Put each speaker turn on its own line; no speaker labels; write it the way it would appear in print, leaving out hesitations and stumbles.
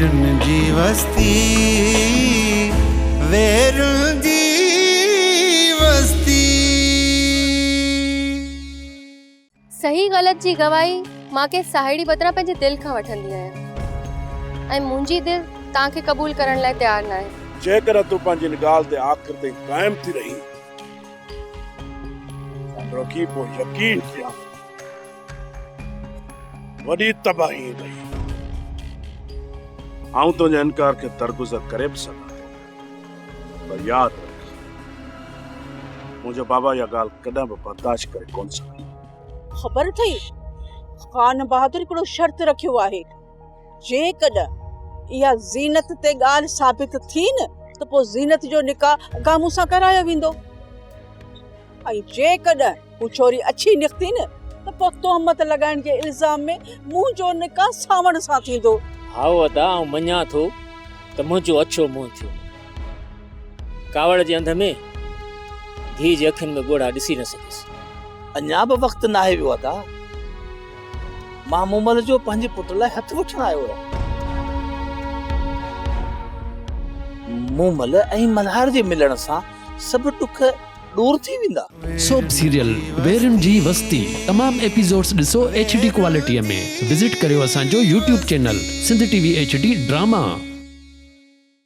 वेरुन जी वस्ती, वेरुन जी वस्ती।
सही ग़लत जी गवाही मां के साहेड़ी बदिरां पंहिंजे दिल खां वठंदी आहियां ऐं मुंहिंजी दिल तव्हांखे क़बूल करण लाइ तयार न आहे।
जेकर तूं पंहिंजी इन ॻाल्हि ते आख़िर ताईं क़ाइम थी रही रखी पोइ यकीन कयां वॾी तबाही ईंदई। आऊं तुंहिंजे इनकार खे दरगुज़र करे बि सघां, पर यादि रख मुंहिंजो बाबा इहा ॻाल्हि कॾहिं बि बर्दाश्त करे कोन सघंदो।
ख़बर अथई खान बहादुर हिकिड़ो शर्त रखियो आहे, जेकॾहिं इहा ज़ीनत ते ॻाल्हि साबित थी न त पोइ ज़ीनत जो निकाह गामू सां करायो वेंदो, ऐं जेकॾहिं हू छोरी अछी निकिती न त पोइ तोहमत लॻाइण जे इल्ज़ाम में मुंहिंजो निकाह सावण सां थींदो।
हाओ अदा आऊं मञा थो त मुंहिंजो अछो मुंहुं थियो, कावड़ जे अंध में धी जे अखियुनि में ॻोढ़ा ॾिसी न सघियसि।
अञा बि वक़्तु न आहे वियो अदा, मां मूमल जो पंहिंजे पुट लाइ हथ वठण आयो आहियां। मूमल ऐं मल्हार जे मिलण सां सभु ॾुख दूर थी वेंदा।
सोप सीरियल वेरुन जी वस्ती तमाम एपिसोड्स ॾिसो HD क्वालिटीअ में। विजिट करियो असांजो YouTube channel Sindh TV HD drama.